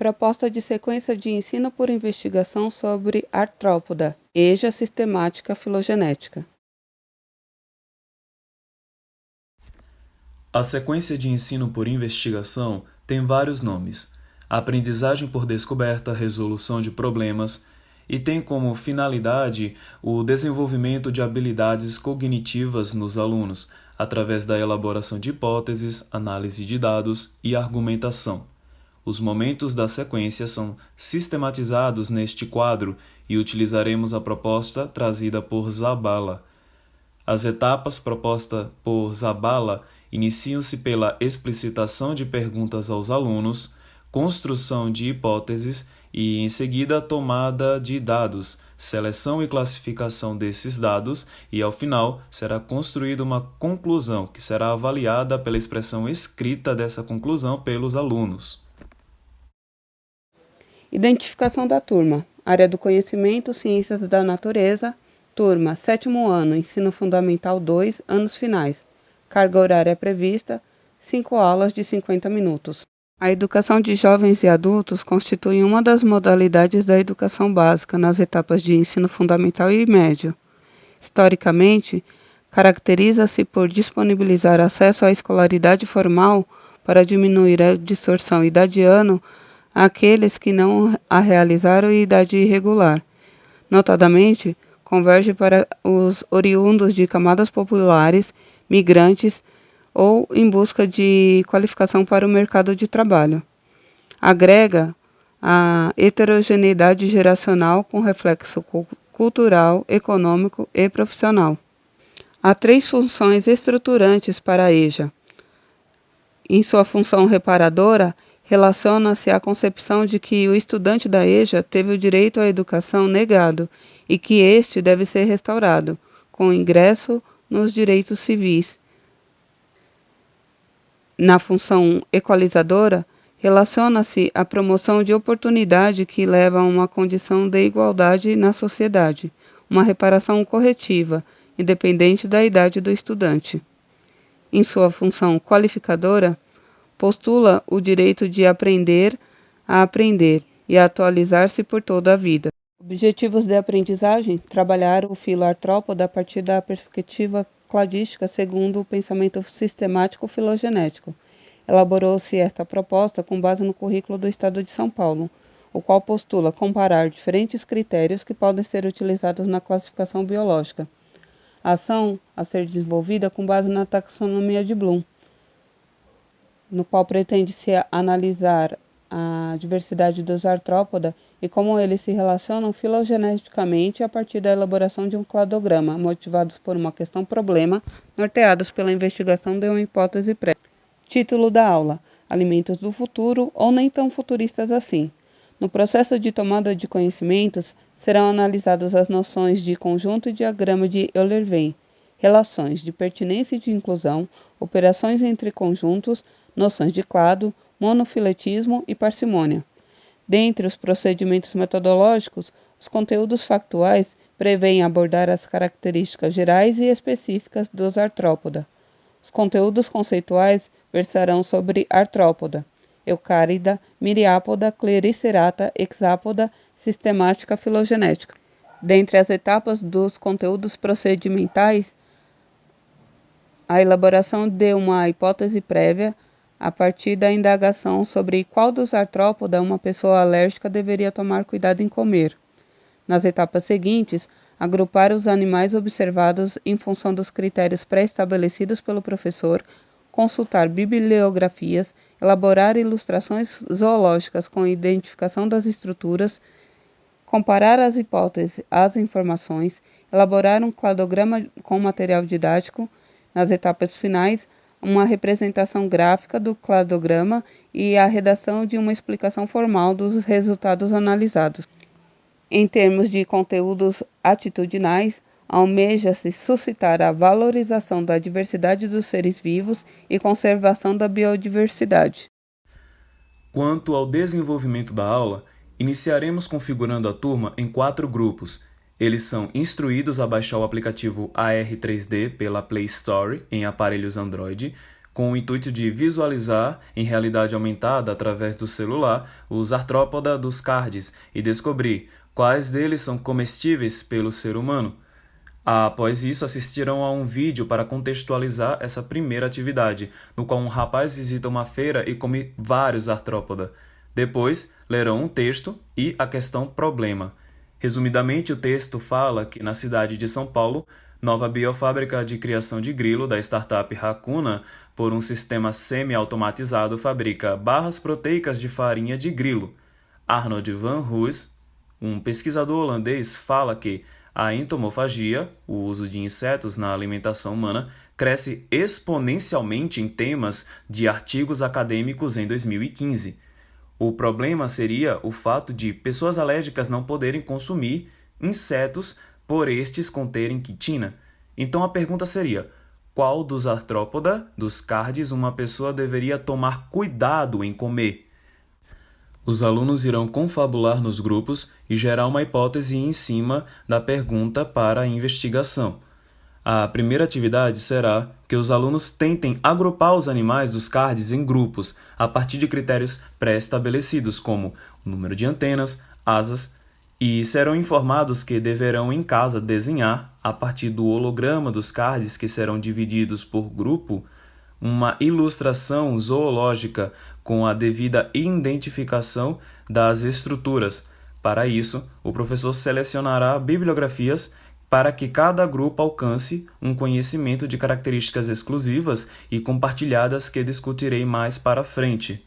Proposta de sequência de ensino por investigação sobre artrópoda, EJA sistemática filogenética. A sequência de ensino por investigação tem vários nomes: aprendizagem por descoberta, resolução de problemas, e tem como finalidade o desenvolvimento de habilidades cognitivas nos alunos, através da elaboração de hipóteses, análise de dados e argumentação. Os momentos da sequência são sistematizados neste quadro e utilizaremos a proposta trazida por Zabala. As etapas propostas por Zabala iniciam-se pela explicitação de perguntas aos alunos, construção de hipóteses e, em seguida, a tomada de dados, seleção e classificação desses dados e, ao final, será construída uma conclusão, que será avaliada pela expressão escrita dessa conclusão pelos alunos. Identificação da turma. Área do conhecimento, ciências da natureza. Turma, 7º ano, ensino fundamental 2, anos finais. Carga horária prevista, 5 aulas de 50 minutos. A educação de jovens e adultos constitui uma das modalidades da educação básica nas etapas de ensino fundamental e médio. Historicamente, caracteriza-se por disponibilizar acesso à escolaridade formal para diminuir a distorção idade-ano àqueles que não a realizaram em idade irregular. Notadamente, converge para os oriundos de camadas populares, migrantes ou em busca de qualificação para o mercado de trabalho. Agrega a heterogeneidade geracional com reflexo cultural, econômico e profissional. Há 3 funções estruturantes para a EJA. Em sua função reparadora, relaciona-se à concepção de que o estudante da EJA teve o direito à educação negado e que este deve ser restaurado, com ingresso nos direitos civis. Na função equalizadora, relaciona-se à promoção de oportunidade que leva a uma condição de igualdade na sociedade, uma reparação corretiva, independente da idade do estudante. Em sua função qualificadora, postula o direito de aprender a aprender e a atualizar-se por toda a vida. Objetivos de aprendizagem: trabalhar o filo artrópoda a partir da perspectiva cladística segundo o pensamento sistemático filogenético. Elaborou-se esta proposta com base no currículo do Estado de São Paulo, o qual postula comparar diferentes critérios que podem ser utilizados na classificação biológica. A ação a ser desenvolvida com base na taxonomia de Bloom, no qual pretende-se analisar a diversidade dos artrópoda e como eles se relacionam filogeneticamente a partir da elaboração de um cladograma, motivados por uma questão-problema, norteados pela investigação de uma hipótese prévia. Título da aula: Alimentos do futuro ou nem tão futuristas assim. No processo de tomada de conhecimentos, serão analisadas as noções de conjunto e diagrama de Euler-Venn, relações de pertinência e de inclusão, operações entre conjuntos, noções de clado, monofiletismo e parcimônia. Dentre os procedimentos metodológicos, os conteúdos factuais prevêem abordar as características gerais e específicas dos artrópoda. Os conteúdos conceituais versarão sobre artrópoda, eucárida, miriápoda, clericerata, hexápoda, sistemática filogenética. Dentre as etapas dos conteúdos procedimentais, a elaboração de uma hipótese prévia a partir da indagação sobre qual dos artrópoda uma pessoa alérgica deveria tomar cuidado em comer. Nas etapas seguintes, agrupar os animais observados em função dos critérios pré-estabelecidos pelo professor, consultar bibliografias, elaborar ilustrações zoológicas com identificação das estruturas, comparar as hipóteses às informações, elaborar um cladograma com material didático. Nas etapas finais, uma representação gráfica do cladograma e a redação de uma explicação formal dos resultados analisados. Em termos de conteúdos atitudinais, almeja-se suscitar a valorização da diversidade dos seres vivos e conservação da biodiversidade. Quanto ao desenvolvimento da aula, iniciaremos configurando a turma em 4 grupos. Eles são instruídos a baixar o aplicativo AR3D pela Play Store em aparelhos Android, com o intuito de visualizar, em realidade aumentada através do celular, os artrópoda dos cards e descobrir quais deles são comestíveis pelo ser humano. Após isso, assistirão a um vídeo para contextualizar essa primeira atividade, no qual um rapaz visita uma feira e come vários artrópoda. Depois, lerão um texto e a questão problema. Resumidamente, o texto fala que na cidade de São Paulo, nova biofábrica de criação de grilo da startup Racuna, por um sistema semi-automatizado, fabrica barras proteicas de farinha de grilo. Arnold van Roos, um pesquisador holandês, fala que a entomofagia, o uso de insetos na alimentação humana, cresce exponencialmente em temas de artigos acadêmicos em 2015. O problema seria o fato de pessoas alérgicas não poderem consumir insetos por estes conterem quitina. Então a pergunta seria: qual dos artrópoda, dos cardes, uma pessoa deveria tomar cuidado em comer? Os alunos irão confabular nos grupos e gerar uma hipótese em cima da pergunta para a investigação. A primeira atividade será que os alunos tentem agrupar os animais dos cards em grupos a partir de critérios pré-estabelecidos, como o número de antenas, asas, e serão informados que deverão em casa desenhar, a partir do holograma dos cards que serão divididos por grupo, uma ilustração zoológica com a devida identificação das estruturas. Para isso, o professor selecionará bibliografias para que cada grupo alcance um conhecimento de características exclusivas e compartilhadas que discutirei mais para frente.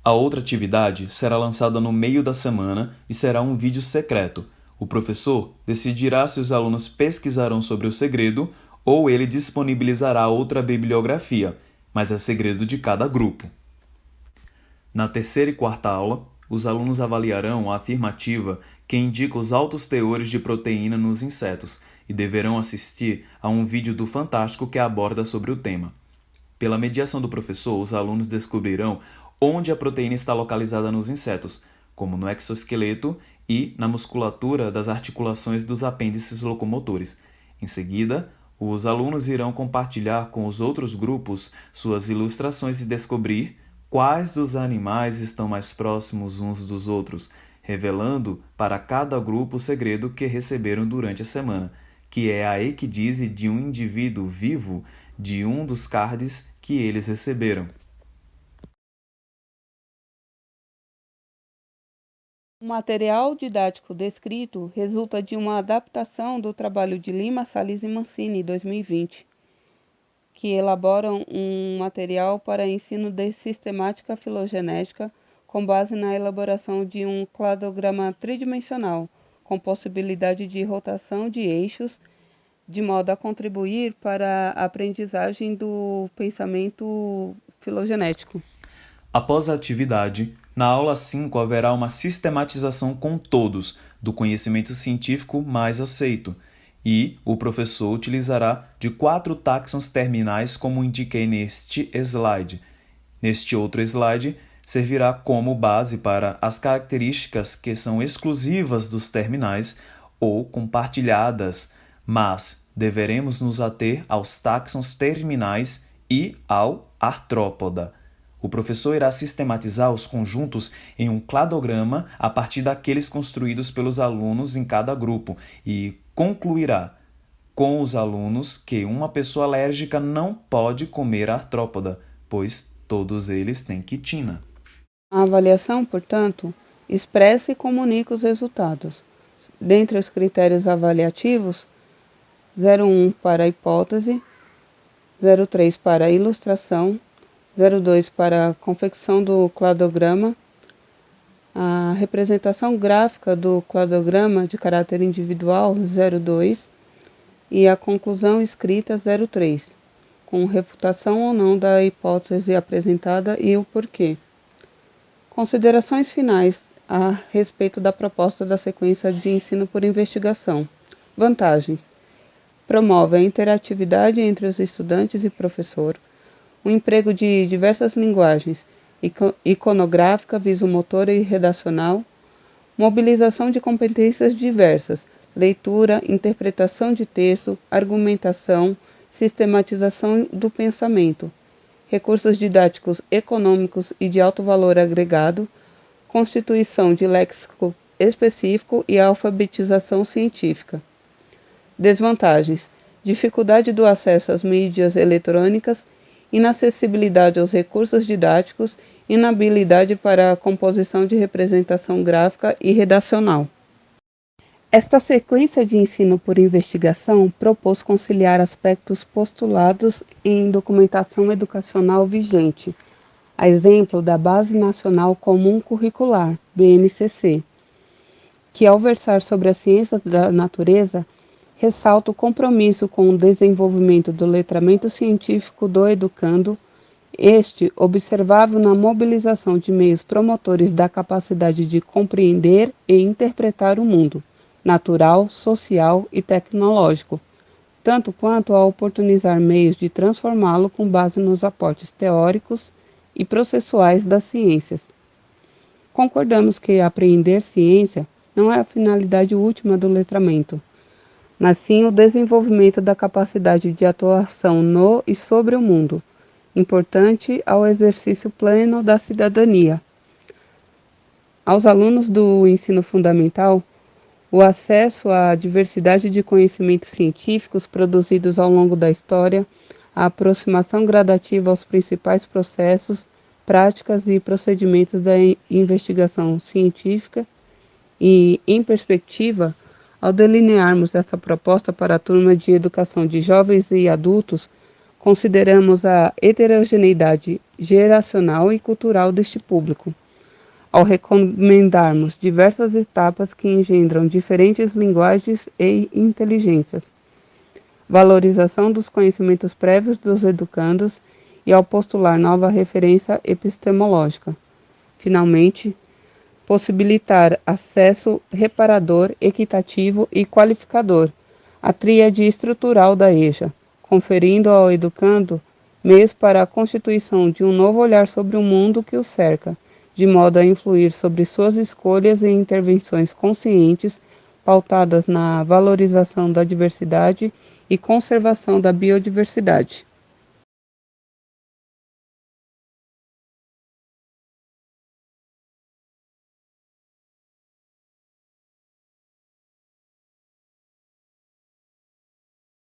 A outra atividade será lançada no meio da semana e será um vídeo secreto. O professor decidirá se os alunos pesquisarão sobre o segredo ou ele disponibilizará outra bibliografia, mas é segredo de cada grupo. Na terceira e quarta aula, os alunos avaliarão a afirmativa que indica os altos teores de proteína nos insetos e deverão assistir a um vídeo do Fantástico que aborda sobre o tema. Pela mediação do professor, os alunos descobrirão onde a proteína está localizada nos insetos, como no exoesqueleto e na musculatura das articulações dos apêndices locomotores. Em seguida, os alunos irão compartilhar com os outros grupos suas ilustrações e descobrir quais dos animais estão mais próximos uns dos outros, revelando para cada grupo o segredo que receberam durante a semana, que é a equidise de um indivíduo vivo de um dos cards que eles receberam. O material didático descrito resulta de uma adaptação do trabalho de Lima, Salles e Mancini, 2020, que elaboram um material para ensino de sistemática filogenética com base na elaboração de um cladograma tridimensional, com possibilidade de rotação de eixos, de modo a contribuir para a aprendizagem do pensamento filogenético. Após a atividade, na aula 5 haverá uma sistematização com todos do conhecimento científico mais aceito e o professor utilizará de 4 táxons terminais como indiquei neste slide. Neste outro slide, servirá como base para as características que são exclusivas dos terminais ou compartilhadas, mas deveremos nos ater aos táxons terminais e ao artrópoda. O professor irá sistematizar os conjuntos em um cladograma a partir daqueles construídos pelos alunos em cada grupo e concluirá com os alunos que uma pessoa alérgica não pode comer artrópoda, pois todos eles têm quitina. A avaliação, portanto, expressa e comunica os resultados. Dentre os critérios avaliativos, 0,1 para a hipótese, 0,3 para a ilustração, 0,2 para a confecção do cladograma, a representação gráfica do cladograma de caráter individual, 0,2, e a conclusão escrita, 0,3, com refutação ou não da hipótese apresentada e o porquê. Considerações finais a respeito da proposta da sequência de ensino por investigação. Vantagens: promove a interatividade entre os estudantes e professor, o emprego de diversas linguagens, iconográfica, visomotora e redacional, mobilização de competências diversas, leitura, interpretação de texto, argumentação, sistematização do pensamento, recursos didáticos econômicos e de alto valor agregado, constituição de léxico específico e alfabetização científica. Desvantagens: dificuldade do acesso às mídias eletrônicas, inacessibilidade aos recursos didáticos, inabilidade para a composição de representação gráfica e redacional. Esta sequência de ensino por investigação propôs conciliar aspectos postulados em documentação educacional vigente, a exemplo da Base Nacional Comum Curricular, BNCC, que, ao versar sobre as ciências da natureza, ressalta o compromisso com o desenvolvimento do letramento científico do educando, este observável na mobilização de meios promotores da capacidade de compreender e interpretar o mundo natural, social e tecnológico, tanto quanto a oportunizar meios de transformá-lo com base nos aportes teóricos e processuais das ciências. Concordamos que apreender ciência não é a finalidade última do letramento, mas sim o desenvolvimento da capacidade de atuação no e sobre o mundo, importante ao exercício pleno da cidadania. Aos alunos do ensino fundamental, o acesso à diversidade de conhecimentos científicos produzidos ao longo da história, a aproximação gradativa aos principais processos, práticas e procedimentos da investigação científica e, em perspectiva, ao delinearmos esta proposta para a turma de educação de jovens e adultos, consideramos a heterogeneidade geracional e cultural deste público. Ao recomendarmos diversas etapas que engendram diferentes linguagens e inteligências, valorização dos conhecimentos prévios dos educandos e ao postular nova referência epistemológica. Finalmente, possibilitar acesso reparador, equitativo e qualificador, a tríade estrutural da EJA, conferindo ao educando meios para a constituição de um novo olhar sobre o mundo que o cerca, de modo a influir sobre suas escolhas e intervenções conscientes, pautadas na valorização da diversidade e conservação da biodiversidade.